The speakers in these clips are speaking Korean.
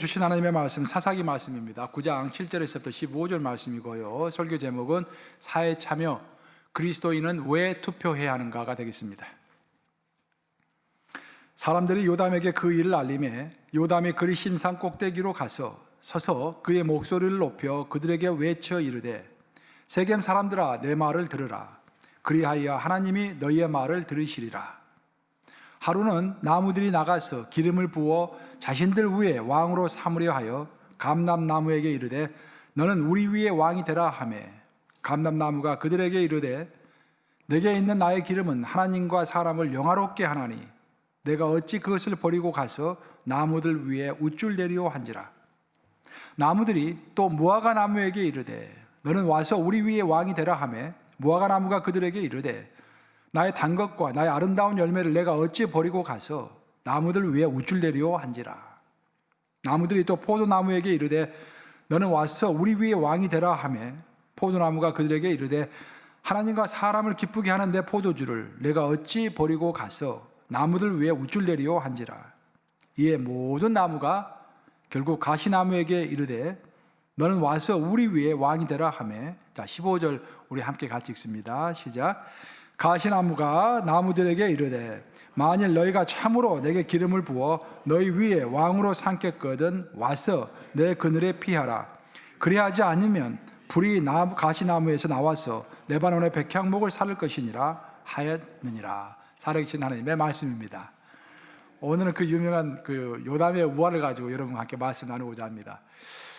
주신 하나님의 말씀 사사기 말씀입니다. 9장 7절에서부터 15절 말씀이고요. 설교 제목은 사회 참여, 그리스도인은 왜 투표해야 하는가가 되겠습니다. 사람들이 요담에게 그 일을 알림해 요담이 그리 심산 꼭대기로 서서 그의 목소리를 높여 그들에게 외쳐 이르되 세겜 사람들아 내 말을 들으라. 그리하여 하나님이 너희의 말을 들으시리라. 하루는 나무들이 나가서 기름을 부어 자신들 위에 왕으로 삼으려 하여 감람나무에게 이르되 너는 우리 위에 왕이 되라 하매 감람나무가 그들에게 이르되 내게 있는 나의 기름은 하나님과 사람을 영화롭게 하나니 내가 어찌 그것을 버리고 가서 나무들 위에 우쭐대리오 한지라. 나무들이 또 무화과 나무에게 이르되 너는 와서 우리 위에 왕이 되라 하매 무화과 나무가 그들에게 이르되 나의 단 것과 나의 아름다운 열매를 내가 어찌 버리고 가서 나무들 위에 우쭐대리오 한지라. 나무들이 또 포도나무에게 이르되 너는 와서 우리 위에 왕이 되라 하매 포도나무가 그들에게 이르되 하나님과 사람을 기쁘게 하는 내 포도주를 내가 어찌 버리고 가서 나무들 위에 우쭐대리오 한지라. 이에 모든 나무가 결국 가시나무에게 이르되 너는 와서 우리 위에 왕이 되라 하매. 자, 15절 우리 함께 같이 읽습니다. 시작. 가시나무가 나무들에게 이르되 만일 너희가 참으로 내게 기름을 부어 너희 위에 왕으로 삼겠거든 와서 내 그늘에 피하라. 그리하지 않으면 불이 가시나무에서 나와서 레바논의 백향목을 살을 것이니라 하였느니라. 살아계신 하나님의 말씀입니다. 오늘은 그 유명한 그 요담의 우화를 가지고 여러분과 함께 말씀 나누고자 합니다.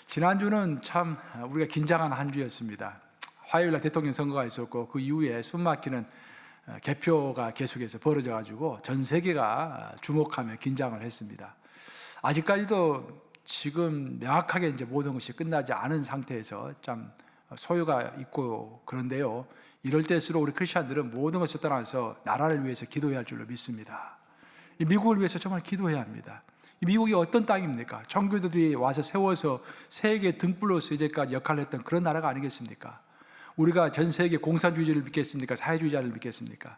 지난주는 참 우리가 긴장한 한 주였습니다. 화요일날 대통령 선거가 있었고 그 이후에 숨막히는 개표가 계속해서 벌어져가지고 전 세계가 주목하며 긴장을 했습니다. 아직까지도 지금 명확하게 이제 모든 것이 끝나지 않은 상태에서 참 소요가 있고 그런데요. 이럴 때일수록 우리 크리스천들은 모든 것을 떠나서 나라를 위해서 기도해야 할 줄로 믿습니다. 이 미국을 위해서 정말 기도해야 합니다. 이 미국이 어떤 땅입니까? 청교도들이 와서 세워서 세계 등불로서 이제까지 역할을 했던 그런 나라가 아니겠습니까? 우리가 전 세계 공산주의자를 믿겠습니까? 사회주의자를 믿겠습니까?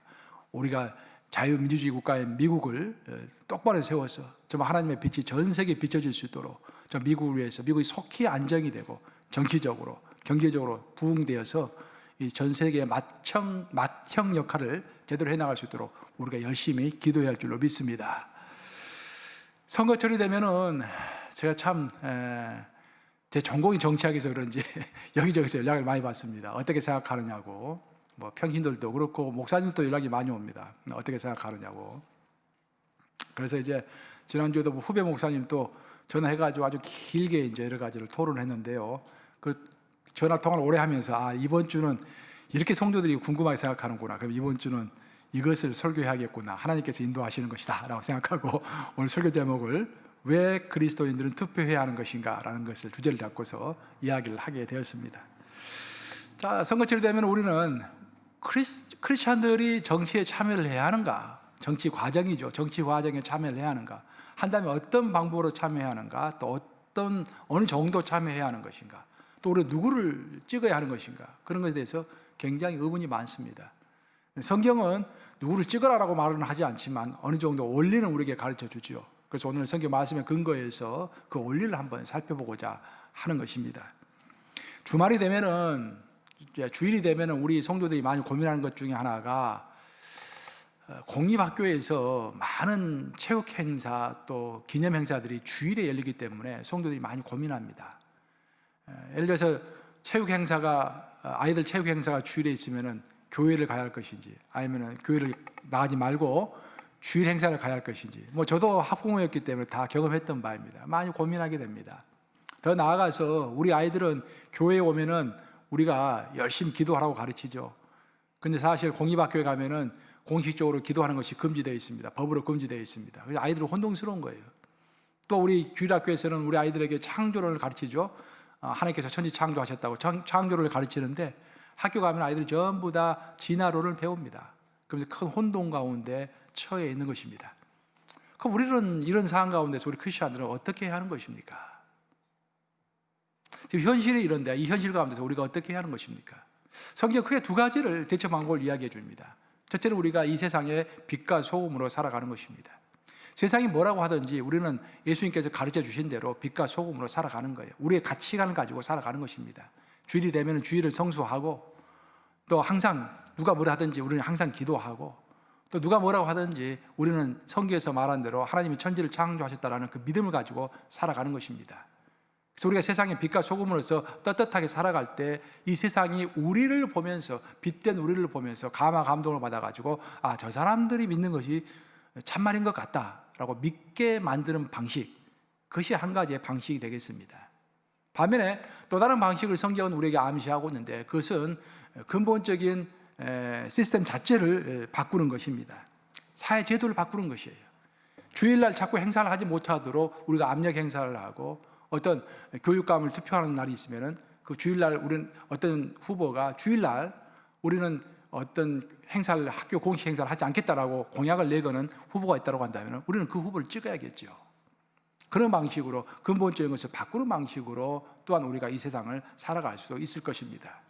우리가 자유민주주의 국가의 미국을 똑바로 세워서 정말 하나님의 빛이 전 세계에 비춰질 수 있도록 미국을 위해서 미국이 속히 안정이 되고 정치적으로 경제적으로 부흥되어서 이 전 세계의 맏형 역할을 제대로 해나갈 수 있도록 우리가 열심히 기도해야 할 줄로 믿습니다. 선거철이 되면은 제가 참 제 전공이 정치학에서 그런지 여기저기서 연락을 많이 받습니다. 어떻게 생각하느냐고. 뭐 평신들도 그렇고 목사님들도 연락이 많이 옵니다. 어떻게 생각하느냐고. 그래서 이제 지난주에도 후배 목사님 또 전화해가지고 아주 길게 이제 여러 가지를 토론했는데요. 그 전화 통화를 오래 하면서 이번 주는 이렇게 성도들이 궁금하게 생각하는구나. 그럼 이번 주는 이것을 설교해야겠구나. 하나님께서 인도하시는 것이다 라고 생각하고 오늘 설교 제목을 왜 그리스도인들은 투표해야 하는 것인가 라는 것을 주제를 잡고서 이야기를 하게 되었습니다. 자, 선거철이 되면 우리는 크리스찬들이 정치에 참여를 해야 하는가? 정치 과정이죠. 정치 과정에 참여를 해야 하는가? 한다면 어떤 방법으로 참여해야 하는가? 또 어느 정도 참여해야 하는 것인가? 또 우리 누구를 찍어야 하는 것인가? 그런 것에 대해서 굉장히 의문이 많습니다. 성경은 누구를 찍으라라고 말은 하지 않지만 어느 정도 원리는 우리에게 가르쳐 주죠. 그래서 오늘 성경 말씀의 근거에서 그 원리를 한번 살펴보고자 하는 것입니다. 주말이 되면은, 주일이 되면은 우리 성도들이 많이 고민하는 것 중에 하나가 공립학교에서 많은 체육 행사 또 기념 행사들이 주일에 열리기 때문에 성도들이 많이 고민합니다. 예를 들어서 아이들 체육 행사가 주일에 있으면은 교회를 가야 할 것인지 아니면 교회를 나가지 말고 주일 행사를 가야 할 것인지 저도 학부모였기 때문에 다 경험했던 바입니다. 많이 고민하게 됩니다. 더 나아가서 우리 아이들은 교회에 오면은 우리가 열심히 기도하라고 가르치죠. 근데 사실 공립학교에 가면은 공식적으로 기도하는 것이 금지되어 있습니다. 법으로 금지되어 있습니다. 그래서 아이들은 혼동스러운 거예요. 또 우리 주일학교에서는 우리 아이들에게 창조론을 가르치죠. 하나님께서 천지 창조하셨다고 창조를 가르치는데 학교 가면 아이들이 전부 다 진화론을 배웁니다. 그러면서 큰 혼동 가운데 처해 있는 것입니다. 그럼 우리는 이런 상황 가운데서 우리 크리스천들은 어떻게 해야 하는 것입니까? 지금 현실이 이런데 이 현실 가운데서 우리가 어떻게 해야 하는 것입니까? 성경 크게 두 가지를 대처 방법을 이야기해 줍니다. 첫째는 우리가 이 세상에 빛과 소금으로 살아가는 것입니다. 세상이 뭐라고 하든지 우리는 예수님께서 가르쳐 주신 대로 빛과 소금으로 살아가는 거예요. 우리의 가치관을 가지고 살아가는 것입니다. 주일이 되면 주일을 성수하고, 또 항상 누가 뭐라 하든지 우리는 항상 기도하고, 또 누가 뭐라고 하든지 우리는 성경에서 말한 대로 하나님이 천지를 창조하셨다라는 그 믿음을 가지고 살아가는 것입니다. 그래서 우리가 세상의 빛과 소금으로서 떳떳하게 살아갈 때 이 세상이 우리를 보면서, 빛된 우리를 보면서 감동을 받아가지고 저 사람들이 믿는 것이 참말인 것 같다라고 믿게 만드는 방식, 그것이 한 가지의 방식이 되겠습니다. 반면에 또 다른 방식을 성경은 우리에게 암시하고 있는데, 그것은 근본적인 시스템 자체를 바꾸는 것입니다. 사회 제도를 바꾸는 것이에요. 주일날 자꾸 행사를 하지 못하도록 우리가 압력 행사를 하고, 어떤 교육감을 투표하는 날이 있으면은 그 주일날 우리는 어떤 후보가 주일날 우리는 어떤 행사를, 학교 공식 행사를 하지 않겠다라고 공약을 내거는 후보가 있다고 한다면 우리는 그 후보를 찍어야겠죠. 그런 방식으로, 근본적인 것을 바꾸는 방식으로 또한 우리가 이 세상을 살아갈 수 있을 것입니다.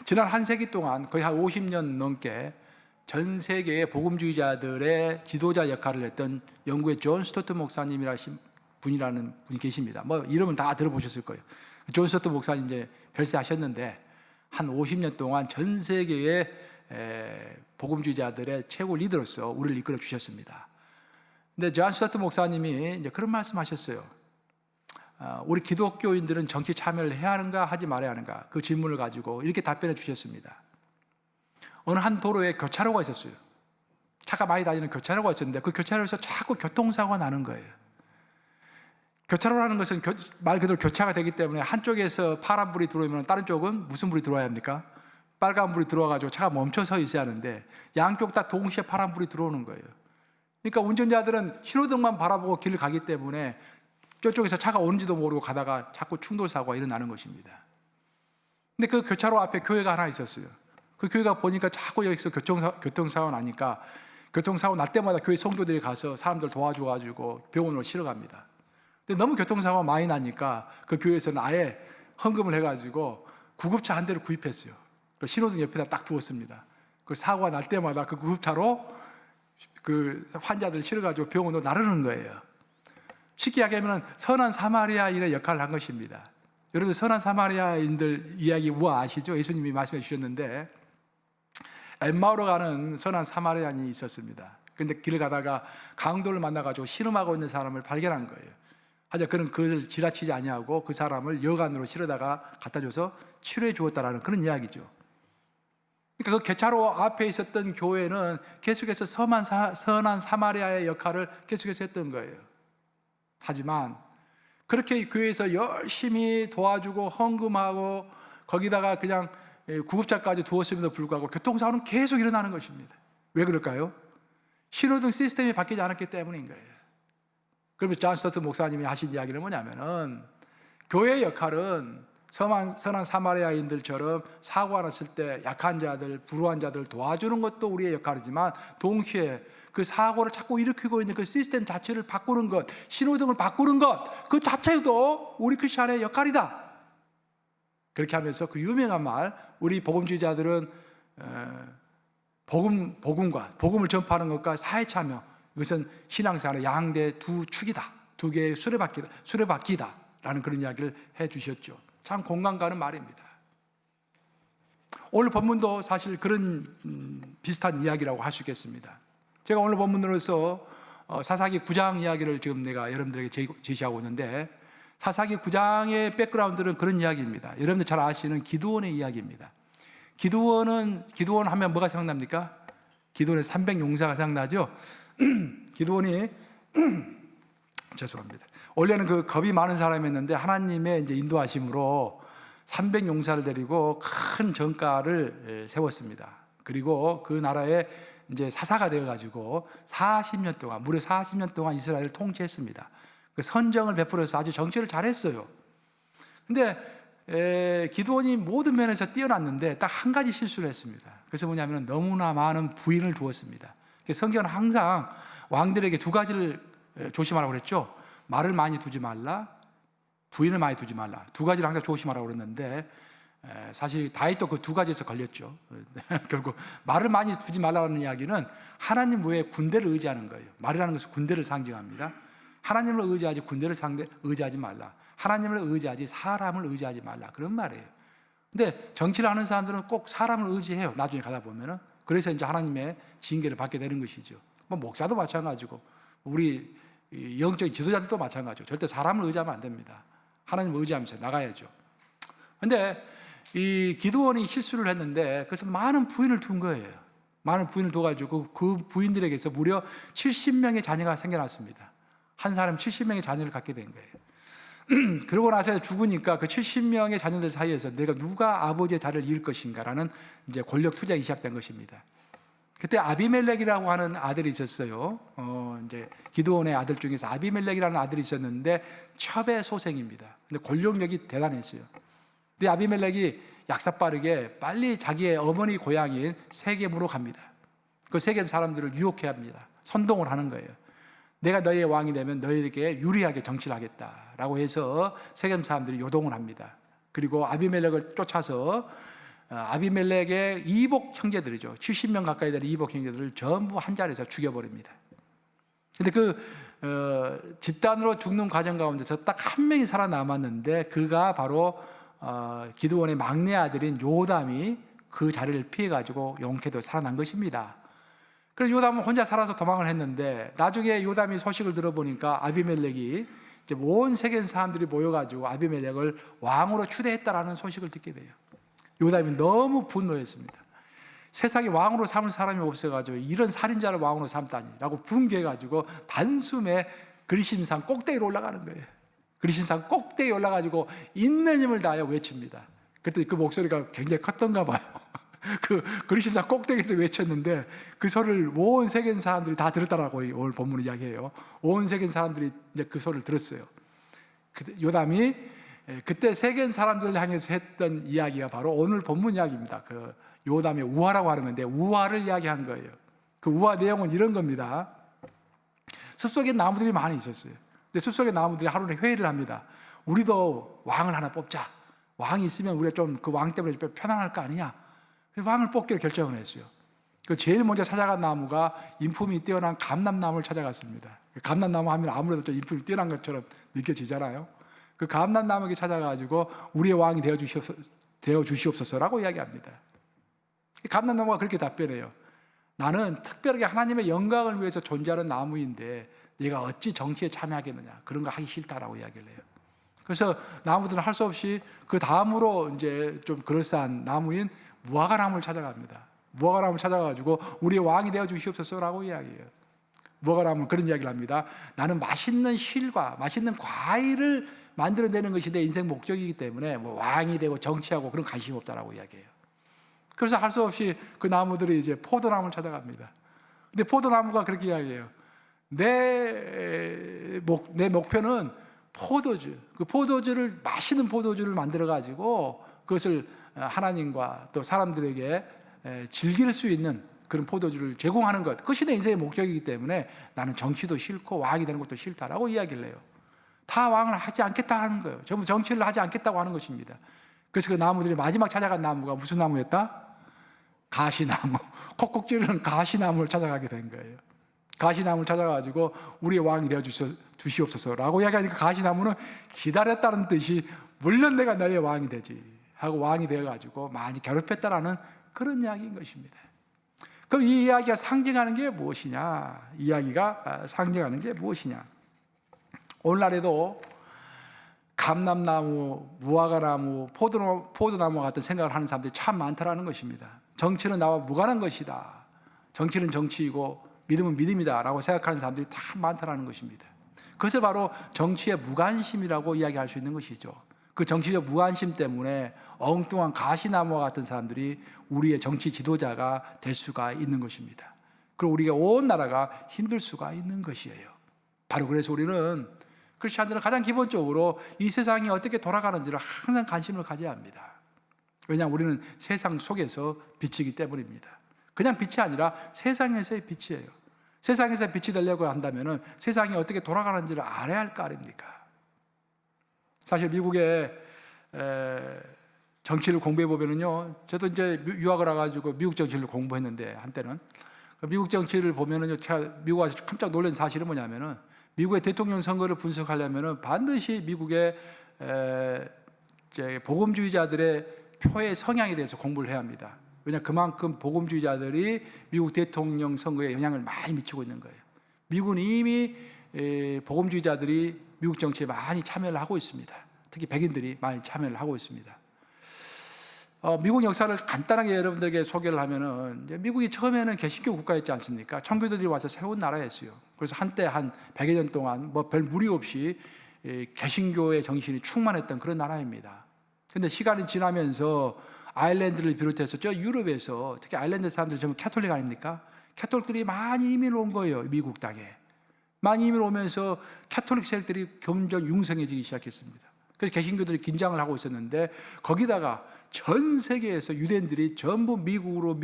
지난 한 세기 동안 거의 한 50년 넘게 전 세계의 복음주의자들의 지도자 역할을 했던 영국의 존 스토트 목사님이라는 분이 계십니다. 이름은 다 들어보셨을 거예요. 존 스토트 목사님 이제 별세하셨는데 한 50년 동안 전 세계의 복음주의자들의 최고 리더로서 우리를 이끌어 주셨습니다. 근데 존 스토트 목사님이 이제 그런 말씀하셨어요. 우리 기독교인들은 정치 참여를 해야 하는가 하지 말아야 하는가, 그 질문을 가지고 이렇게 답변해 주셨습니다. 어느 한 도로에 교차로가 있었어요. 차가 많이 다니는 교차로가 있었는데 그 교차로에서 자꾸 교통사고가 나는 거예요. 교차로라는 것은 말 그대로 교차가 되기 때문에 한쪽에서 파란불이 들어오면 다른 쪽은 무슨 불이 들어와야 합니까? 빨간불이 들어와가지고 차가 멈춰 서 있어야 하는데 양쪽 다 동시에 파란불이 들어오는 거예요. 그러니까 운전자들은 신호등만 바라보고 길을 가기 때문에 저쪽에서 차가 오는지도 모르고 가다가 자꾸 충돌사고가 일어나는 것입니다. 근데 그 교차로 앞에 교회가 하나 있었어요. 그 교회가 보니까 자꾸 여기서 교통사고 나니까 교통사고 날 때마다 교회 성도들이 가서 사람들 도와줘가지고 병원으로 실어갑니다. 근데 너무 교통사고가 많이 나니까 그 교회에서는 아예 헌금을 해가지고 구급차 한 대를 구입했어요. 신호등 옆에다 딱 두었습니다. 그 사고가 날 때마다 그 구급차로 그 환자들 실어가지고 병원으로 나르는 거예요. 쉽게 이야기하면 선한 사마리아인의 역할을 한 것입니다. 여러분, 선한 사마리아인들 이야기 아시죠? 예수님이 말씀해 주셨는데 엠마오로 가는 선한 사마리아인이 있었습니다. 그런데 길을 가다가 강도를 만나가지고 신음하고 있는 사람을 발견한 거예요. 하자 그는 그를 지나치지 아니하고 그 사람을 여관으로 실어다가 갖다 줘서 치료해 주었다라는 그런 이야기죠. 그러니까 그 교차로 앞에 있었던 교회는 계속해서 선한 사마리아의 역할을 계속해서 했던 거예요. 하지만 그렇게 교회에서 열심히 도와주고 헌금하고 거기다가 그냥 구급차까지 두었음에도 불구하고 교통사고는 계속 일어나는 것입니다. 왜 그럴까요? 신호등 시스템이 바뀌지 않았기 때문인 거예요. 그러면 존 스토트 목사님이 하신 이야기는 뭐냐면은 교회의 역할은 선한 사마리아인들처럼 사고가 났을 때 약한 자들, 불우한 자들 도와주는 것도 우리의 역할이지만 동시에 그 사고를 자꾸 일으키고 있는 그 시스템 자체를 바꾸는 것, 신호등을 바꾸는 것, 그 자체도 우리 크리스천의 역할이다. 그렇게 하면서 그 유명한 말, 우리 복음주의자들은 복음을 전파하는 것과 사회 참여, 이것은 신앙생활의 양대 두 축이다. 두 개의 수레바퀴다. 라는 그런 이야기를 해 주셨죠. 참 공감 가는 말입니다. 오늘 본문도 사실 그런 비슷한 이야기라고 할 수 있겠습니다. 제가 오늘 본문으로서 사사기 9장 이야기를 지금 내가 여러분들에게 제시하고 있는데, 사사기 9장의 백그라운드는 그런 이야기입니다. 여러분들 잘 아시는 기드온의 이야기입니다. 기드온 하면 뭐가 생각납니까? 기드온의 300용사가 생각나죠? 기드온이 죄송합니다. 원래는 그 겁이 많은 사람이었는데 하나님의 이제 인도하심으로 300용사를 데리고 큰 전가를 세웠습니다. 그리고 그 나라에 이제 사사가 되어가지고 40년 동안, 무려 40년 동안 이스라엘을 통치했습니다. 그 선정을 베풀어서 아주 정치를 잘했어요. 근데 기드온이 모든 면에서 뛰어났는데 딱 한 가지 실수를 했습니다. 그래서 뭐냐면 너무나 많은 부인을 두었습니다. 성경은 항상 왕들에게 두 가지를 조심하라고 그랬죠. 말을 많이 두지 말라, 부인을 많이 두지 말라. 두 가지를 항상 조심하라고 그랬는데 사실 다윗도 그 두 가지에서 걸렸죠. 결국 말을 많이 두지 말라는 이야기는 하나님 외에 군대를 의지하는 거예요. 말이라는 것은 군대를 상징합니다. 하나님을 의지하지 군대를 의지하지 말라. 하나님을 의지하지 사람을 의지하지 말라. 그런 말이에요. 근데 정치를 하는 사람들은 꼭 사람을 의지해요. 나중에 가다 보면은. 그래서 이제 하나님의 징계를 받게 되는 것이죠. 뭐 목사도 마찬가지고 우리 영적인 지도자들도 마찬가지고 절대 사람을 의지하면 안 됩니다. 하나님을 의지하면서 나가야죠. 근데 이 기드온이 실수를 했는데 그래서 많은 부인을 둔 거예요. 많은 부인을 둬가지고 그 부인들에게서 무려 70명의 자녀가 생겨났습니다. 한 사람 70명의 자녀를 갖게 된 거예요. 그러고 나서 죽으니까 그 70명의 자녀들 사이에서 내가 누가 아버지의 자리를 이을 것인가라는 이제 권력 투쟁이 시작된 것입니다. 그때 아비멜렉이라고 하는 아들이 있었어요. 이제 기드온의 아들 중에서 아비멜렉이라는 아들이 있었는데 첩의 소생입니다. 근데 권력력이 대단했어요. 근데 아비멜렉이 약사빠르게 빨리 자기의 어머니 고향인 세겜으로 갑니다. 그 세겜 사람들을 유혹해 합니다. 선동을 하는 거예요. 내가 너희의 왕이 되면 너희에게 유리하게 정치를 하겠다라고 해서 세겜 사람들이 요동을 합니다. 그리고 아비멜렉을 쫓아서 아비멜렉의 이복 형제들이죠. 70명 가까이 되는 이복 형제들을 전부 한 자리에서 죽여버립니다. 근데 그 집단으로 죽는 과정 가운데서 딱 한 명이 살아남았는데 그가 바로 기드온의 막내 아들인 요담이 그 자리를 피해가지고 용케도 살아난 것입니다. 그래서 요담은 혼자 살아서 도망을 했는데 나중에 요담이 소식을 들어보니까 아비멜렉이 이제 온 세계 사람들이 모여가지고 아비멜렉을 왕으로 추대했다라는 소식을 듣게 돼요. 요담이 너무 분노했습니다. 세상에 왕으로 삼을 사람이 없어가지고 이런 살인자를 왕으로 삼다니라고 분개해가지고 단숨에 그리심산 꼭대기로 올라가는 거예요. 그리심산 꼭대기에 올라가지고 있는 힘을 다하여 외칩니다. 그때 그 목소리가 굉장히 컸던가 봐요. 그 그리심산 꼭대기에서 외쳤는데 그 소리를 온 세계 사람들이 다 들었다라고 오늘 본문 이야기해요. 온 세계 사람들이 이제 그 소리를 들었어요. 요담이 그때 세계 사람들을 향해서 했던 이야기가 바로 오늘 본문 이야기입니다. 그 요담의 우화라고 하는 건데 우화를 이야기한 거예요. 그 우화 내용은 이런 겁니다. 숲속에 나무들이 많이 있었어요. 근데 숲속의 나무들이 하루에 회의를 합니다. 우리도 왕을 하나 뽑자. 왕이 있으면 우리가 좀 그 왕 때문에 편안할 거 아니냐. 그래서 왕을 뽑기로 결정을 했어요. 그 제일 먼저 찾아간 나무가 인품이 뛰어난 감람나무를 찾아갔습니다. 감람나무 하면 아무래도 좀 인품이 뛰어난 것처럼 느껴지잖아요. 그 감람나무에게 찾아가지고 우리의 왕이 되어 주시옵소서라고 이야기합니다. 감람나무가 그렇게 답변해요. 나는 특별하게 하나님의 영광을 위해서 존재하는 나무인데 네가 어찌 정치에 참여하겠느냐. 그런 거 하기 싫다라고 이야기를 해요. 그래서 나무들은 할 수 없이 그 다음으로 이제 좀 그럴싸한 나무인 무화과나무를 찾아갑니다. 무화과나무를 찾아가지고 우리의 왕이 되어 주시옵소서라고 이야기해요. 무화과나무는 그런 이야기를 합니다. 나는 맛있는 실과 맛있는 과일을 만들어내는 것이 내 인생 목적이기 때문에 뭐 왕이 되고 정치하고 그런 관심이 없다라고 이야기해요. 그래서 할 수 없이 그 나무들이 이제 포도나무를 찾아갑니다. 근데 포도나무가 그렇게 이야기해요. 내 목표는 포도주, 그 포도주를 맛있는 포도주를 만들어 가지고 그것을 하나님과 또 사람들에게 즐길 수 있는 그런 포도주를 제공하는 것, 그것이 내 인생의 목적이기 때문에 나는 정치도 싫고 왕이 되는 것도 싫다라고 이야기를 해요. 다 왕을 하지 않겠다 하는 거예요. 전부 정치를 하지 않겠다고 하는 것입니다. 그래서 그 나무들이 마지막 찾아간 나무가 무슨 나무였다? 가시나무. 콕콕 찌르는 가시나무를 찾아가게 된 거예요. 가시나무를 찾아가지고 우리의 왕이 되어 주시옵소서라고 이야기하니까 가시나무는 기다렸다는 뜻이 물론 내가 너의 왕이 되지 하고 왕이 되어가지고 많이 괴롭혔다라는 그런 이야기인 것입니다. 그럼 이 이야기가 상징하는 게 무엇이냐? 이야기가 상징하는 게 무엇이냐? 오늘날에도 감람나무, 무화과나무, 포도나무 같은 생각을 하는 사람들이 참 많다라는 것입니다. 정치는 나와 무관한 것이다. 정치는 정치이고 믿음은 믿음이다 라고 생각하는 사람들이 참 많다라는 것입니다. 그것을 바로 정치의 무관심이라고 이야기할 수 있는 것이죠. 그 정치적 무관심 때문에 엉뚱한 가시나무와 같은 사람들이 우리의 정치 지도자가 될 수가 있는 것입니다. 그리고 우리가 온 나라가 힘들 수가 있는 것이에요. 바로 그래서 우리는 크리스천들은 가장 기본적으로 이 세상이 어떻게 돌아가는지를 항상 관심을 가져야 합니다. 왜냐하면 우리는 세상 속에서 빛이기 때문입니다. 그냥 빛이 아니라 세상에서의 빛이에요. 세상에서 빛이 되려고 한다면 세상이 어떻게 돌아가는지를 알아야 할 거 아닙니까? 사실 미국의 정치를 공부해 보면은요, 저도 이제 유학을 와가지고 미국 정치를 공부했는데 한때는 미국 정치를 보면은요, 제가 미국 와서 깜짝 놀란 사실은 뭐냐면은 미국의 대통령 선거를 분석하려면은 반드시 미국의 이제 복음주의자들의 표의 성향에 대해서 공부를 해야 합니다. 왜냐, 그만큼 복음주의자들이 미국 대통령 선거에 영향을 많이 미치고 있는 거예요. 미국은 이미 복음주의자들이 미국 정치에 많이 참여를 하고 있습니다. 특히 백인들이 많이 참여를 하고 있습니다. 미국 역사를 간단하게 여러분들에게 소개를 하면은, 이제 미국이 처음에는 개신교 국가였지 않습니까? 청교도들이 와서 세운 나라였어요. 그래서 한때 한 100여 년 동안 뭐 별 무리 없이 개신교의 정신이 충만했던 그런 나라입니다. 근데 시간이 지나면서 아일랜드를 비롯해서 저 유럽에서, 특히 아일랜드 사람들이 전부 캐톨릭 아닙니까? 캐톨릭들이 많이 이민을 온 거예요. 미국 땅에 많이 이민을 오면서 캐톨릭 세력들이 점점 융성해지기 시작했습니다. 그래서 개신교들이 긴장을 하고 있었는데, 거기다가 전 세계에서 유대인들이 전부 미국으로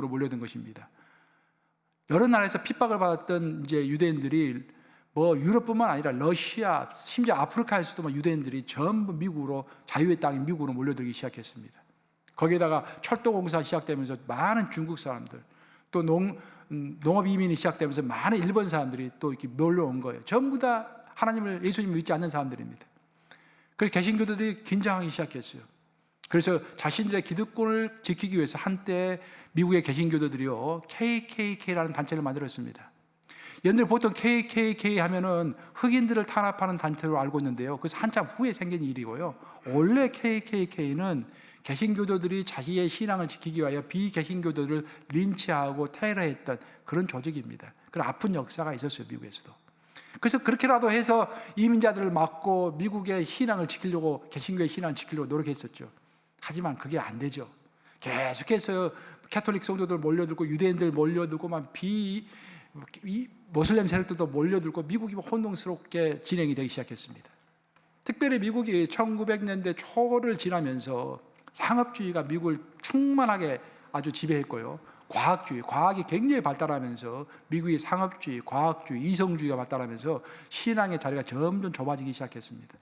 몰려든 것입니다. 여러 나라에서 핍박을 받았던 이제 유대인들이 뭐 유럽뿐만 아니라 러시아, 심지어 아프리카에서도 막 유대인들이 전부 미국으로, 자유의 땅인 미국으로 몰려들기 시작했습니다. 거기에다가 철도 공사 시작되면서 많은 중국 사람들, 또 농업 이민이 시작되면서 많은 일본 사람들이 또 이렇게 몰려온 거예요. 전부 다 하나님을, 예수님을 믿지 않는 사람들입니다. 그래서 개신교들이 긴장하기 시작했어요. 그래서 자신들의 기득권을 지키기 위해서 한때 미국의 개신교도들이요, KKK라는 단체를 만들었습니다. 옛날에 보통 KKK 하면은 흑인들을 탄압하는 단체로 알고 있는데요, 그래서 한참 후에 생긴 일이고요. 원래 KKK는 개신교도들이 자기의 신앙을 지키기 위하여 비개신교도들을 린치하고 테러했던 그런 조직입니다. 그런 아픈 역사가 있었어요, 미국에서도. 그래서 그렇게라도 해서 이민자들을 막고 미국의 신앙을 지키려고, 개신교의 신앙을 지키려고 노력했었죠. 하지만 그게 안 되죠. 계속해서 캐톨릭 성도들 몰려들고 유대인들 몰려들고 막 모슬렘 세력들도 몰려들고 미국이 혼동스럽게 진행이 되기 시작했습니다. 특별히 미국이 1900년대 초를 지나면서 상업주의가 미국을 충만하게 아주 지배했고요. 과학이 굉장히 발달하면서 미국의 상업주의, 과학주의, 이성주의가 발달하면서 신앙의 자리가 점점 좁아지기 시작했습니다.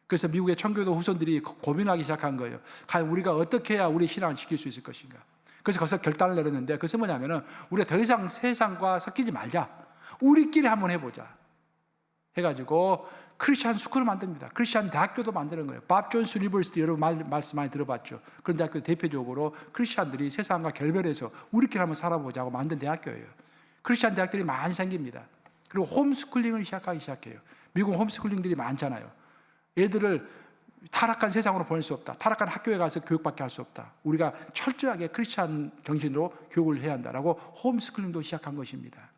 그래서 미국의 청교도 후손들이 고민하기 시작한 거예요. 과연 우리가 어떻게 해야 우리 신앙을 지킬 수 있을 것인가? 그래서 거기서 결단을 내렸는데, 그것은 뭐냐면은 우리가 더 이상 세상과 섞이지 말자. 우리끼리 한번 해보자. 해가지고 크리스찬 스쿨을 만듭니다. 크리스찬 대학교도 만드는 거예요. 밥 존스 유니버시티, 여러분 말씀 많이 들어봤죠. 그런 대학교 대표적으로 크리스찬들이 세상과 결별해서 우리끼리 한번 살아보자고 만든 대학교예요. 크리스찬 대학들이 많이 생깁니다. 그리고 홈스쿨링을 시작하기 시작해요. 미국 홈스쿨링들이 많잖아요. 애들을 타락한 세상으로 보낼 수 없다. 타락한 학교에 가서 교육받게 할 수 없다. 우리가 철저하게 크리스찬 정신으로 교육을 해야 한다라고 홈스쿨링도 시작한 것입니다.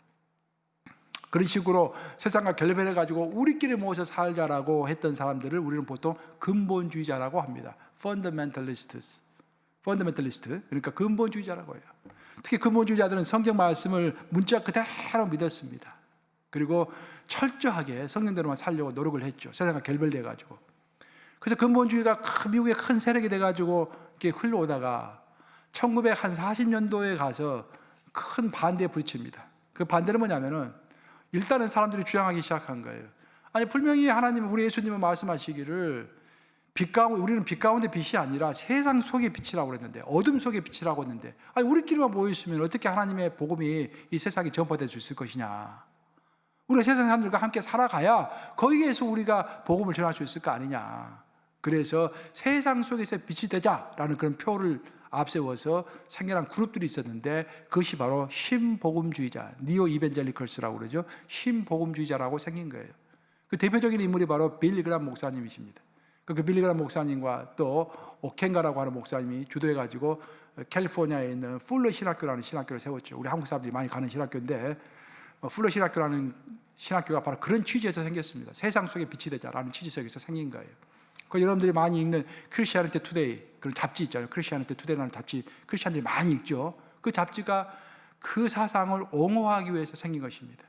그런 식으로 세상과 결별해가지고 우리끼리 모여서 살자라고 했던 사람들을 우리는 보통 근본주의자라고 합니다. fundamentalist, 그러니까 근본주의자라고 해요. 특히 근본주의자들은 성경 말씀을 문자 그대로 믿었습니다. 그리고 철저하게 성경대로만 살려고 노력을 했죠. 세상과 결별돼가지고. 그래서 근본주의가 미국의 큰 세력이 돼가지고 이렇게 흘러오다가 1940년도에 가서 큰 반대에 부딪힙니다. 그 반대는 뭐냐면은, 일단은 사람들이 주장하기 시작한 거예요. 아니, 분명히 하나님은, 우리 예수님은 말씀하시기를 우리는 빛 가운데 빛이 아니라 세상 속의 빛이라고 그랬는데, 어둠 속의 빛이라고 했는데, 아니, 우리끼리만 모여있으면 어떻게 하나님의 복음이 이 세상에 전파될 수 있을 것이냐. 우리가 세상 사람들과 함께 살아가야 거기에서 우리가 복음을 전할 수 있을 거 아니냐. 그래서 세상 속에서 빛이 되자라는 그런 표를 앞세워서 생겨난 그룹들이 있었는데, 그것이 바로 신복음주의자, 니오 이벤젤리컬스라고 그러죠. 신복음주의자라고 생긴 거예요. 그 대표적인 인물이 바로 빌리 그람 목사님이십니다. 그 빌리 그람 목사님과 또 오켄가라고 하는 목사님이 주도해가지고 캘리포니아에 있는 풀러 신학교라는 신학교를 세웠죠. 우리 한국 사람들이 많이 가는 신학교인데, 풀러 신학교라는 신학교가 바로 그런 취지에서 생겼습니다. 세상 속에 빛이 되자라는 취지에서 생긴 거예요. 그 여러분들이 많이 읽는 크리스티애니티 투데이, 그런 잡지 있잖아요. 크리스티애니티 투데이라는 잡지, 크리스찬들이 많이 읽죠. 그 잡지가 그 사상을 옹호하기 위해서 생긴 것입니다.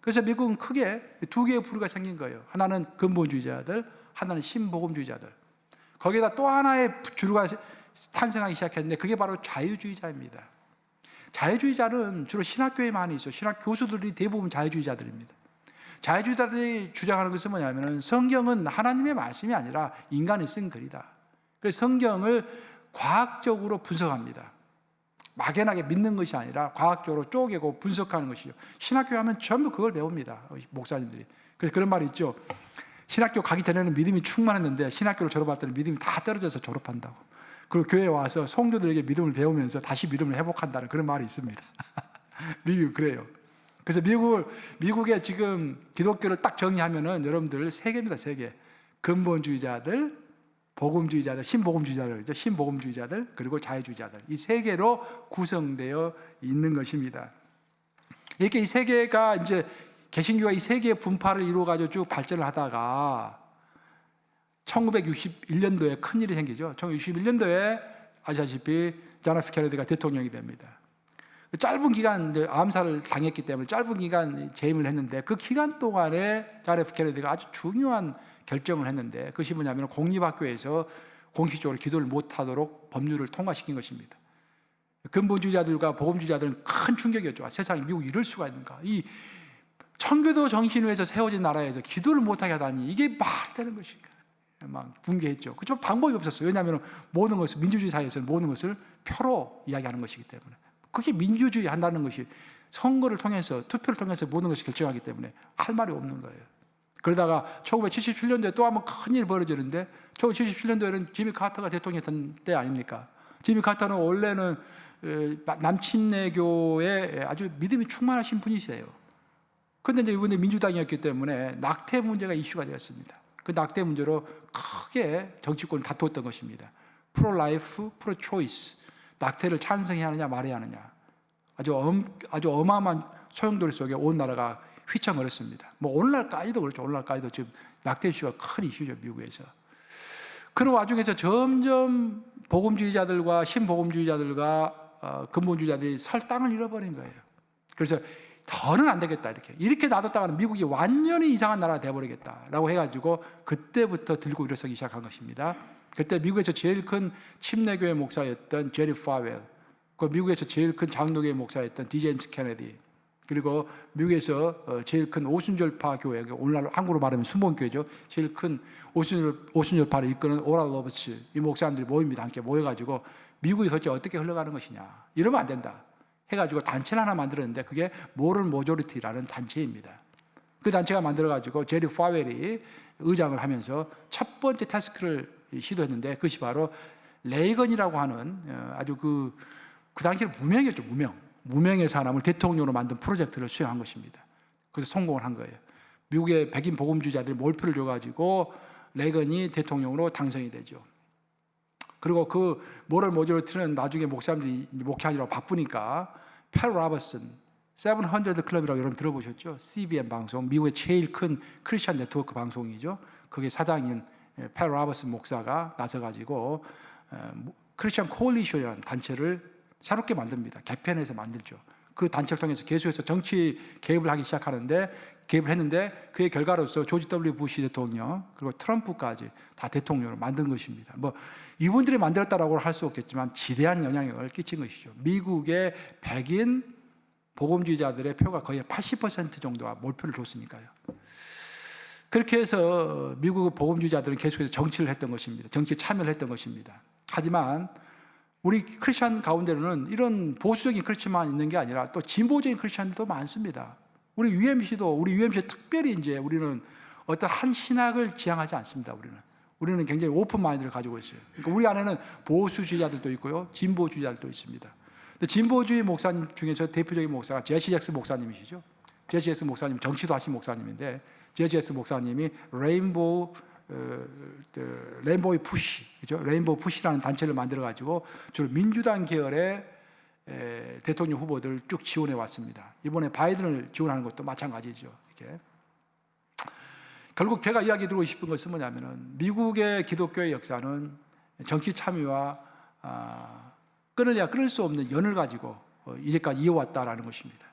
그래서 미국은 크게 두 개의 부류가 생긴 거예요. 하나는 근본주의자들, 하나는 신복음주의자들. 거기에다 또 하나의 주류가 탄생하기 시작했는데, 그게 바로 자유주의자입니다. 자유주의자는 주로 신학교에 많이 있어요. 신학 교수들이 대부분 자유주의자들입니다. 자유주의자들이 주장하는 것은 뭐냐면, 성경은 하나님의 말씀이 아니라 인간이 쓴 글이다. 그래서 성경을 과학적으로 분석합니다. 막연하게 믿는 것이 아니라 과학적으로 쪼개고 분석하는 것이죠. 신학교 하면 전부 그걸 배웁니다, 목사님들이. 그래서 그런 말이 있죠. 신학교 가기 전에는 믿음이 충만했는데 신학교를 졸업할 때는 믿음이 다 떨어져서 졸업한다고. 그리고 교회에 와서 성도들에게 믿음을 배우면서 다시 믿음을 회복한다는 그런 말이 있습니다. 미국이 그래요. 그래서 미국의 지금 기독교를 딱 정리하면은 여러분들 세 개입니다, 세 개. 근본주의자들, 복음주의자들, 신복음주의자들, 신복음주의자들, 그리고 자유주의자들. 이 세 개로 구성되어 있는 것입니다. 이렇게 이 세 개가 이제 개신교가 이 세 개의 분파를 이루어가지고 쭉 발전을 하다가 1961년도에 큰일이 생기죠. 1961년도에 아시다시피 존 F 케네디가 대통령이 됩니다. 짧은 기간 암살을 당했기 때문에 짧은 기간 재임을 했는데 그 기간 동안에 존 F 케네디가 아주 중요한 결정을 했는데 그것이 뭐냐면 공립학교에서 공식적으로 기도를 못하도록 법률을 통과시킨 것입니다. 근본주의자들과 복음주의자들은 큰 충격이었죠. 세상에 미국이 이럴 수가 있는가. 이 청교도 정신 위에서 세워진 나라에서 기도를 못하게 하다니 이게 말이 되는 것인가. 막 붕괴했죠. 그죠? 방법이 없었어요. 왜냐하면 모든 것을 민주주의 사회에서는 모든 것을 표로 이야기하는 것이기 때문에 그게 민주주의 한다는 것이 선거를 통해서 투표를 통해서 모든 것을 결정하기 때문에 할 말이 없는 거예요. 그러다가 1977년도에 또 한번 큰일이 벌어지는데 1977년도에는 지미 카터가 대통령이었던 때 아닙니까? 지미 카터는 원래는 남침내교에 아주 믿음이 충만하신 분이세요. 그런데 이제 이번에 민주당이었기 때문에 낙태 문제가 이슈가 되었습니다. 그 낙태 문제로 크게 정치권을 다투었던 것입니다. 프로-라이프, 프로-초이스. 낙태를 찬성해야 하느냐 말해야 하느냐. 아주 어마어마한 소용돌이 속에 온 나라가 휘청거렸습니다. 뭐 오늘날까지도 그렇죠. 오늘날까지도 지금 낙태 이슈가 큰 이슈죠, 미국에서. 그런 와중에서 점점 복음주의자들과 신복음주의자들과 근본주의자들이 설 땅을 잃어버린 거예요. 그래서 더는 안 되겠다 이렇게 놔뒀다가는 미국이 완전히 이상한 나라가 되어버리겠다라고 해가지고 그때부터 들고 일어서기 시작한 것입니다. 그때 미국에서 제일 큰 침례교회 목사였던 제리 파웰, 그 미국에서 제일 큰 장로교회 목사였던 디 제임스 케네디, 그리고 미국에서 제일 큰 오순절파 교회, 오늘날 한국으로 말하면 순복음교회죠. 제일 큰 오순절파를 이끄는 오랄 로버츠, 이 목사님들이 모입니다. 함께 모여가지고 미국이 도대체 어떻게 흘러가는 것이냐, 이러면 안 된다 해가지고 단체를 하나 만들었는데 그게 모럴 모조리티라는 단체입니다. 그 단체가 만들어가지고 제리 파웰이 의장을 하면서 첫 번째 타스크를 시도했는데 그것이 바로 레이건이라고 하는 아주 그 당시에 무명이었죠. 무명의 사람을 대통령으로 만든 프로젝트를 수행한 것입니다. 그래서 성공을 한 거예요. 미국의 백인 복음주의자들이 몰표를 줘가지고 레이건이 대통령으로 당선이 되죠. 그리고 그 모럴 모조리티는 나중에 목사님들이 목회하느라고 바쁘니까 펠 라버슨 700 클럽이라고 여러분 들어보셨죠? CBN 방송, 미국의 제일 큰 크리스천 네트워크 방송이죠. 그게 사장인 펠 라버슨 목사가 나서가지고 크리스천 코올리션이라는 단체를 새롭게 만듭니다. 개편해서 만들죠. 그 단체를 통해서 계속해서 정치 개입을 하기 시작하는데 개입을 했는데 그의 결과로서 조지 W 부시 대통령 그리고 트럼프까지 다 대통령으로 만든 것입니다. 뭐 이분들이 만들었다라고 할 수 없겠지만 지대한 영향력을 끼친 것이죠. 미국의 백인 복음주의자들의 표가 거의 80% 정도가 몰표를 줬으니까요. 그렇게 해서 미국 복음주의자들은 계속해서 정치를 했던 것입니다. 정치에 참여를 했던 것입니다. 하지만 우리 크리스천 가운데로는 이런 보수적인 크리스천만 있는 게 아니라 또 진보적인 크리스천도 많습니다. 우리 UMC 특별히 이제 우리는 어떤 한 신학을 지향하지 않습니다. 우리는 굉장히 오픈 마인드를 가지고 있어요. 그러니까 우리 안에는 보수주의자들도 있고요, 진보주의자들도 있습니다. 근데 진보주의 목사님 중에서 대표적인 목사가 제시 잭슨 목사님이시죠. 제시 잭슨 목사님 정치도 하신 목사님인데 제시 잭슨 목사님이 레인보우 푸시, 그죠? 레인보우 푸시라는 단체를 만들어 가지고 주로 민주당 계열의 대통령 후보들을 쭉 지원해 왔습니다. 이번에 바이든을 지원하는 것도 마찬가지죠. 이렇게. 결국 제가 이야기 드리고 싶은 것은 뭐냐면은 미국의 기독교의 역사는 정치 참여와 끊을래야 끊을 수 없는 연을 가지고 이제까지 이어왔다라는 것입니다.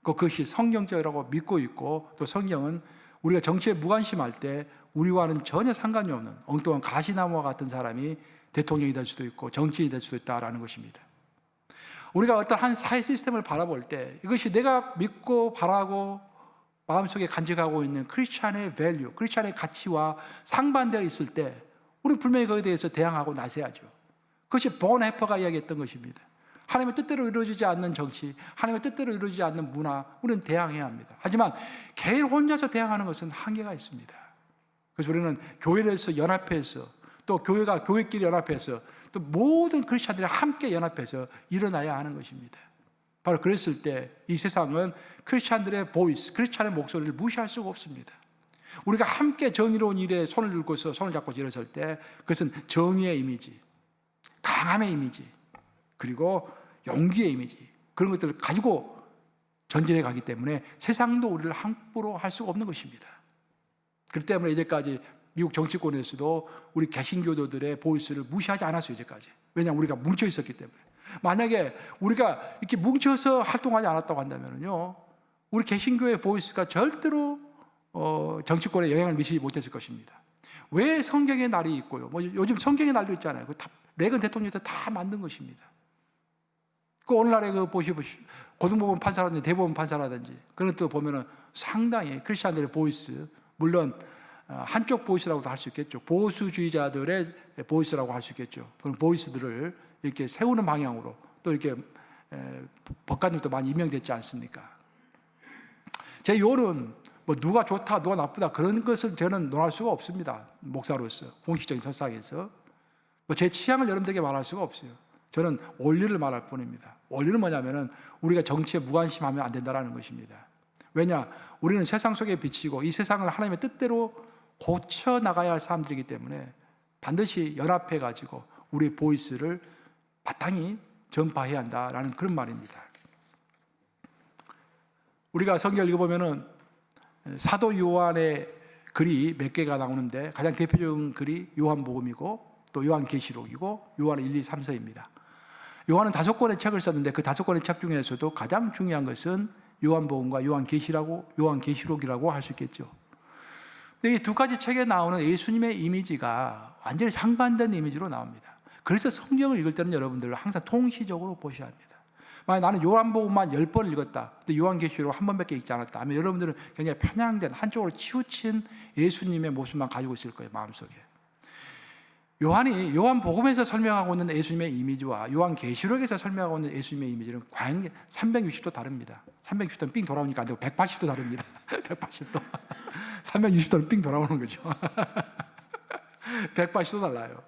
그것이 성경적이라고 믿고 있고 또 성경은 우리가 정치에 무관심할 때 우리와는 전혀 상관이 없는 엉뚱한 가시나무와 같은 사람이 대통령이 될 수도 있고 정치인이 될 수도 있다라는 것입니다. 우리가 어떤 한 사회 시스템을 바라볼 때 이것이 내가 믿고 바라고 마음속에 간직하고 있는 크리스찬의 밸류, 크리스찬의 가치와 상반되어 있을 때 우리는 분명히 거기에 대해서 대항하고 나서야죠. 그것이 본해퍼가 이야기했던 것입니다. 하나님의 뜻대로 이루어지지 않는 정치, 하나님의 뜻대로 이루어지지 않는 문화, 우리는 대항해야 합니다. 하지만 개인 혼자서 대항하는 것은 한계가 있습니다. 그래서 우리는 교회에서 연합해서, 또 교회가 교회끼리 연합해서, 또 모든 크리스찬들이 함께 연합해서 일어나야 하는 것입니다. 바로 그랬을 때 이 세상은 크리스찬들의 보이스, 크리스찬의 목소리를 무시할 수가 없습니다. 우리가 함께 정의로운 일에 손을 들고서 손을 잡고 일어설 때 그것은 정의의 이미지, 강함의 이미지, 그리고 용기의 이미지, 그런 것들을 가지고 전진해 가기 때문에 세상도 우리를 함부로 할 수가 없는 것입니다. 그렇기 때문에 이제까지 미국 정치권에서도 우리 개신교도들의 보이스를 무시하지 않았어요. 이제까지. 왜냐하면 우리가 뭉쳐 있었기 때문에. 만약에 우리가 이렇게 뭉쳐서 활동하지 않았다고 한다면요, 우리 개신교의 보이스가 절대로 정치권에 영향을 미치지 못했을 것입니다. 왜 성경의 날이 있고요? 뭐 요즘 성경의 날도 있잖아요. 그 레건 대통령이 다 만든 것입니다. 그 오늘날에 보시십시오. 고등법원 판사라든지 대법원 판사라든지 그런 것도 보면은 상당히 크리스찬들의 보이스, 물론 한쪽 보이스라고도 할 수 있겠죠. 보수주의자들의 보이스라고 할 수 있겠죠. 그런 보이스들을 이렇게 세우는 방향으로 또 이렇게 법관들도 많이 임명됐지 않습니까? 제 요는 뭐 누가 좋다, 누가 나쁘다 그런 것을 저는 논할 수가 없습니다. 목사로서 공식적인 설상에서 뭐 제 취향을 여러분들에게 말할 수가 없어요. 저는 원리를 말할 뿐입니다. 원리는 뭐냐면은 우리가 정치에 무관심하면 안 된다는 것입니다. 왜냐? 우리는 세상 속에 비치고 이 세상을 하나님의 뜻대로 고쳐 나가야 할 사람들이기 때문에 반드시 연합해 가지고 우리의 보이스를 바탕히 전파해야 한다라는 그런 말입니다. 우리가 성경을 읽어보면은 사도 요한의 글이 몇 개가 나오는데 가장 대표적인 글이 요한복음이고 또 요한계시록이고 요한 1, 2, 3, 4입니다. 요한은 5권의 책을 썼는데 그 5권의 책 중에서도 가장 중요한 것은 요한복음과 요한계시록이라고 할 수 있겠죠. 이 두 가지 책에 나오는 예수님의 이미지가 완전히 상반된 이미지로 나옵니다. 그래서 성경을 읽을 때는 여러분들 항상 통시적으로 보셔야 합니다. 만약 나는 요한복음만 10번 읽었다, 또 요한계시록 1번밖에 읽지 않았다 하면 여러분들은 굉장히 편향된 한쪽으로 치우친 예수님의 모습만 가지고 있을 거예요, 마음속에. 요한이 요한복음에서 설명하고 있는 예수님의 이미지와 요한계시록에서 설명하고 있는 예수님의 이미지는 과연 360도 다릅니다. 360도는 삥 돌아오니까 안 되고 180도 다릅니다. 180도. 360도는 삥 돌아오는 거죠. 180도 달라요.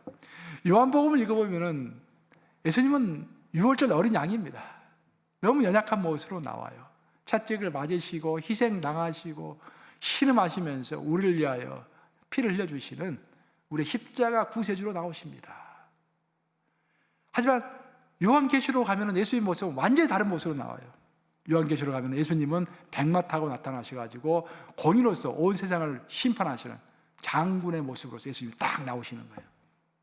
요한복음을 읽어보면은 예수님은 6월절 어린 양입니다. 너무 연약한 모습으로 나와요. 채찍을 맞으시고 희생당하시고 신음하시면서 우리를 위하여 피를 흘려주시는 우리 십자가 구세주로 나오십니다. 하지만 요한계시록 가면 예수님 모습은 완전히 다른 모습으로 나와요. 요한계시록 가면 예수님은 백마 타고 나타나셔가지고 공의로서 온 세상을 심판하시는 장군의 모습으로서 예수님이 딱 나오시는 거예요.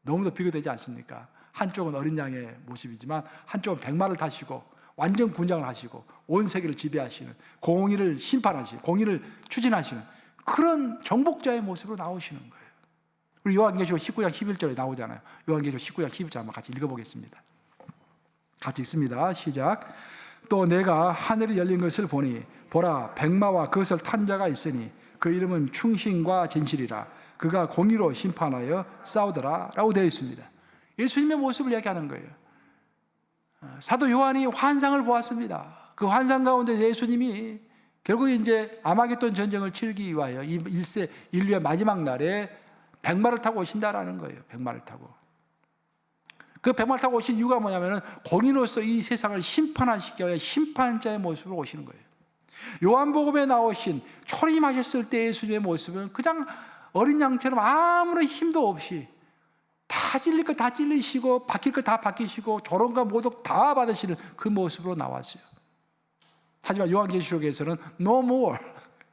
너무도 비교되지 않습니까? 한쪽은 어린 양의 모습이지만 한쪽은 백마를 타시고 완전 군장을 하시고 온 세계를 지배하시는, 공의를 심판하시는, 공의를 추진하시는 그런 정복자의 모습으로 나오시는 거예요. 우리 요한계시록 19장 11절에 나오잖아요. 요한계시록 19장 11절 한번 같이 읽어보겠습니다. 같이 읽습니다. 시작. 또 내가 하늘이 열린 것을 보니 보라 백마와 그것을 탄 자가 있으니 그 이름은 충신과 진실이라. 그가 공의로 심판하여 싸우더라 라고 되어 있습니다. 예수님의 모습을 얘기하는 거예요. 사도 요한이 환상을 보았습니다. 그 환상 가운데 예수님이 결국 이제 아마겟돈 전쟁을 치르기 위하여 이 1세 인류의 마지막 날에 백마를 타고 오신다라는 거예요. 백마를 타고. 그 백마를 타고 오신 이유가 뭐냐면은 공의로서 이 세상을 심판하시기 위해 심판자의 모습으로 오시는 거예요. 요한복음에 나오신 초림하셨을 때 예수님의 모습은 그냥 어린 양처럼 아무런 힘도 없이 다 찔릴 거 다 찔리시고 바뀔 거 다 바뀌시고 조롱과 모독 다 받으시는 그 모습으로 나왔어요. 하지만 요한계시록에서는 no more.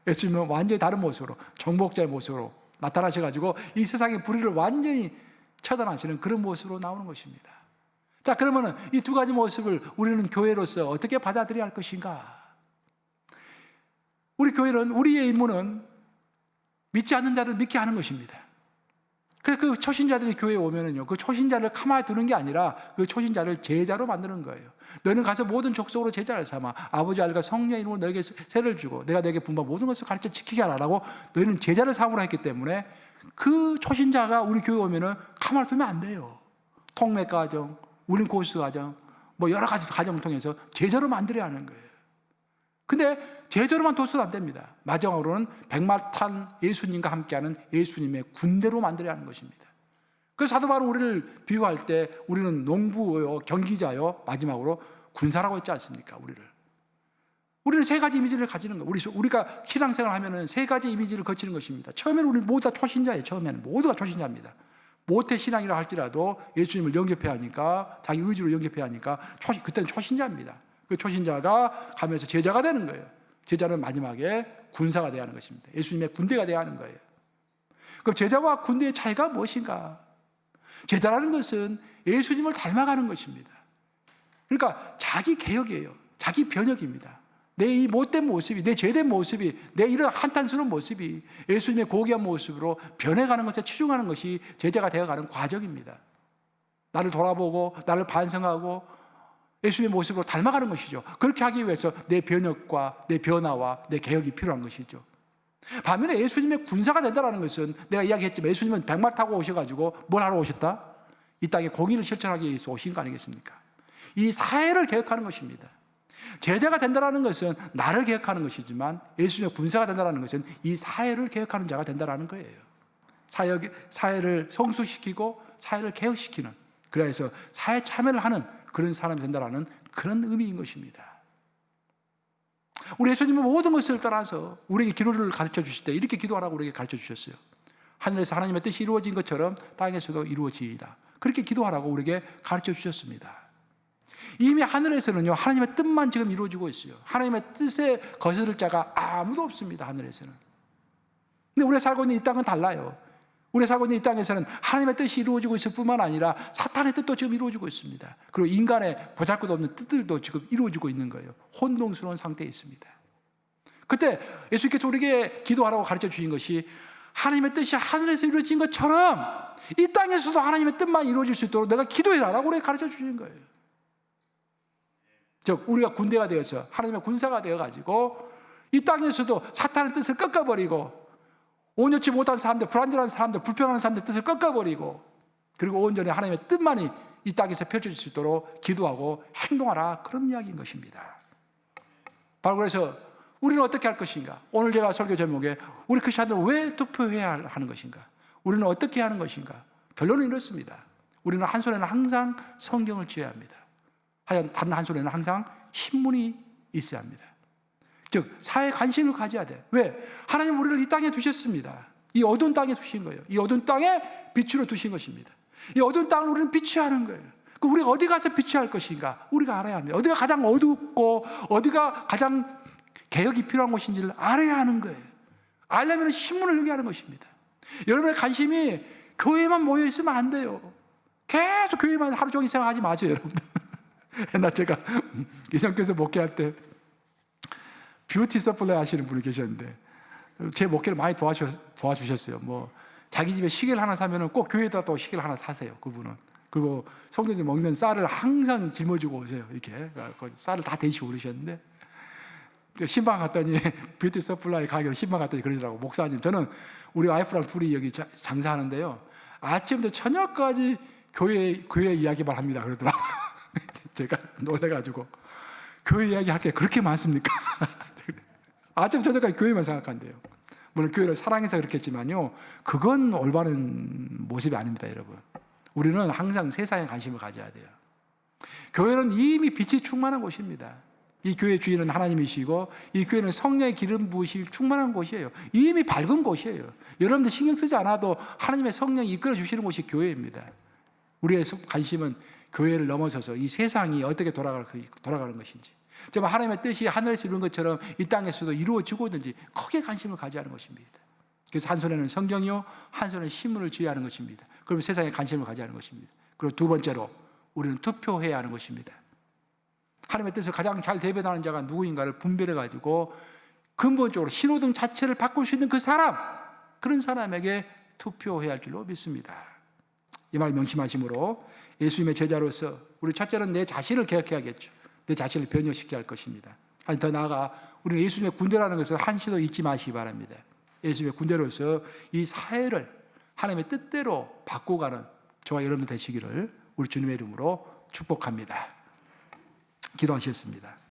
예수님은 완전히 다른 모습으로 정복자의 모습으로 나타나셔가지고 이 세상의 불의를 완전히 처단하시는 그런 모습으로 나오는 것입니다. 자, 그러면은 이 두 가지 모습을 우리는 교회로서 어떻게 받아들여야 할 것인가? 우리 교회는, 우리의 임무는 믿지 않는 자를 믿게 하는 것입니다. 그래서 그 초신자들이 교회에 오면은요, 그 초신자를 가만히 두는 게 아니라 그 초신자를 제자로 만드는 거예요. 너는 가서 모든 족속으로 제자를 삼아 아버지 아들과 성령의 이름으로 너에게 세를 주고 내가 너에게 분부한 모든 것을 가르쳐 지키게 하라고 너희는 제자를 삼으라 했기 때문에 그 초신자가 우리 교회 오면은 가만히 두면 안 돼요. 통맥 과정, 울림 코스 과정, 뭐 여러 가지 과정을 통해서 제자로 만들어야 하는 거예요. 근데 제자로만 둬서도 안 됩니다. 마지막으로는 백마탄 예수님과 함께하는 예수님의 군대로 만들어야 하는 것입니다. 그래서 사도 바울은 우리를 비유할 때 우리는 농부요, 경기자요, 마지막으로 군사라고 했지 않습니까? 우리는 세 가지 이미지를 가지는 거예요. 우리가 신앙생활을 하면은 세 가지 이미지를 거치는 것입니다. 처음에는 우리 모두 다 초신자예요. 처음에는 모두가 초신자입니다. 모태 신앙이라 할지라도 예수님을 영접해야 하니까, 자기 의지로 영접해야 하니까 그때는 초신자입니다. 그 초신자가 가면서 제자가 되는 거예요. 제자는 마지막에 군사가 되어야 하는 것입니다. 예수님의 군대가 되어야 하는 거예요. 그럼 제자와 군대의 차이가 무엇인가? 제자라는 것은 예수님을 닮아가는 것입니다. 그러니까 자기 개혁이에요. 자기 변혁입니다. 내 이 못된 모습이, 내 죄된 모습이, 내 이런 한탄스러운 모습이 예수님의 고귀한 모습으로 변해가는 것에 치중하는 것이 제자가 되어가는 과정입니다. 나를 돌아보고 나를 반성하고 예수님의 모습으로 닮아가는 것이죠. 그렇게 하기 위해서 내 변혁과 내 변화와 내 개혁이 필요한 것이죠. 반면에 예수님의 군사가 된다는 것은 내가 이야기했지만 예수님은 백마 타고 오셔가지고 뭘 하러 오셨다? 이 땅에 공의를 실천하기 위해서 오신 거 아니겠습니까? 이 사회를 개혁하는 것입니다. 제자가 된다는 것은 나를 개혁하는 것이지만 예수님의 군사가 된다는 것은 이 사회를 개혁하는 자가 된다는 거예요. 사회를 성숙시키고 사회를 개혁시키는, 그래서 사회 참여를 하는 그런 사람이 된다는 그런 의미인 것입니다. 우리 예수님은 모든 것을 떠나서 우리에게 기도를 가르쳐 주실 때 이렇게 기도하라고 우리에게 가르쳐 주셨어요. 하늘에서 하나님의 뜻이 이루어진 것처럼 땅에서도 이루어지이다. 그렇게 기도하라고 우리에게 가르쳐 주셨습니다. 이미 하늘에서는요, 하나님의 뜻만 지금 이루어지고 있어요. 하나님의 뜻에 거스를 자가 아무도 없습니다. 하늘에서는. 근데 우리가 살고 있는 이 땅은 달라요. 우리가 살고 있는 이 땅에서는 하나님의 뜻이 이루어지고 있을 뿐만 아니라 사탄의 뜻도 지금 이루어지고 있습니다. 그리고 인간의 보잘것없는 뜻들도 지금 이루어지고 있는 거예요. 혼동스러운 상태에 있습니다. 그때 예수님께서 우리에게 기도하라고 가르쳐 주신 것이 하나님의 뜻이 하늘에서 이루어진 것처럼 이 땅에서도 하나님의 뜻만 이루어질 수 있도록 내가 기도해라라고 우리에게 가르쳐 주신 거예요. 즉 우리가 군대가 되어서 하나님의 군사가 되어가지고 이 땅에서도 사탄의 뜻을 꺾어버리고 온전치 못한 사람들, 불완전한 사람들, 불평하는 사람들 뜻을 꺾어버리고 그리고 온전히 하나님의 뜻만이 이 땅에서 펼쳐질 수 있도록 기도하고 행동하라, 그런 이야기인 것입니다. 바로 그래서 우리는 어떻게 할 것인가? 오늘 제가 설교 제목에 우리 크리스천들은 왜 투표해야 하는 것인가? 우리는 어떻게 하는 것인가? 결론은 이렇습니다. 우리는 한 손에는 항상 성경을 쥐어야 합니다. 다른 한 손에는 항상 신문이 있어야 합니다. 즉 사회에 관심을 가져야 돼. 왜? 하나님 우리를 이 땅에 두셨습니다. 이 어두운 땅에 두신 거예요. 이 어두운 땅에 빛으로 두신 것입니다. 이 어두운 땅을 우리는 비추어야 하는 거예요. 그럼 우리가 어디 가서 비추어야 할 것인가? 우리가 알아야 합니다. 어디가 가장 어둡고 어디가 가장 개혁이 필요한 곳인지를 알아야 하는 거예요. 알려면 신문을 읽어야 하는 것입니다. 여러분의 관심이 교회에만 모여 있으면 안 돼요. 계속 교회만 하루 종일 생각하지 마세요, 여러분들. 옛날 제가 이성교에서 목회할 때 뷰티 서플라이 하시는 분이 계셨는데 제 목회를 많이 도와주셨어요. 뭐 자기 집에 시계를 하나 사면은 꼭 교회에다 또 시계를 하나 사세요, 그분은. 그리고 성도들이 먹는 쌀을 항상 짊어지고 오세요. 이렇게 쌀을 다 대시고 오르셨는데 신방 갔더니 뷰티 서플라이 가게로 신방 갔더니 그러더라고. 목사님, 저는 우리 와이프랑 둘이 여기 장사하는데요, 아침부터 저녁까지 교회 이야기만 합니다, 그러더라고. 제가 놀래가지고 교회 이야기 할 게 그렇게 많습니까? 아침 저녁까지 교회만 생각한대요. 물론 교회를 사랑해서 그렇겠지만요, 그건 올바른 모습이 아닙니다, 여러분. 우리는 항상 세상에 관심을 가져야 돼요. 교회는 이미 빛이 충만한 곳입니다. 이 교회 주인은 하나님이시고 이 교회는 성령의 기름 부으심이 충만한 곳이에요. 이미 밝은 곳이에요. 여러분들 신경 쓰지 않아도 하나님의 성령이 이끌어 주시는 곳이 교회입니다. 우리의 관심은 교회를 넘어서서 이 세상이 어떻게 돌아가는 것인지, 정말 하나님의 뜻이 하늘에서 이루는 것처럼 이 땅에서도 이루어지고 있는지 거기에 관심을 가져야 하는 것입니다. 그래서 한 손에는 성경이요, 한 손에는 신문을 쥐어야 하는 것입니다. 그러면 세상에 관심을 가져야 하는 것입니다. 그리고 두 번째로 우리는 투표해야 하는 것입니다. 하나님의 뜻을 가장 잘 대변하는 자가 누구인가를 분별해가지고 근본적으로 신호등 자체를 바꿀 수 있는 그 사람, 그런 사람에게 투표해야 할 줄로 믿습니다. 이 말 명심하심으로 예수님의 제자로서 우리 첫째는 내 자신을 개혁해야겠죠. 내 자신을 변혁시켜야 할 것입니다. 아니 더 나아가 우리는 예수님의 군대라는 것을 한시도 잊지 마시기 바랍니다. 예수님의 군대로서 이 사회를 하나님의 뜻대로 바꿔가는 저와 여러분들 되시기를 우리 주님의 이름으로 축복합니다. 기도하시겠습니다.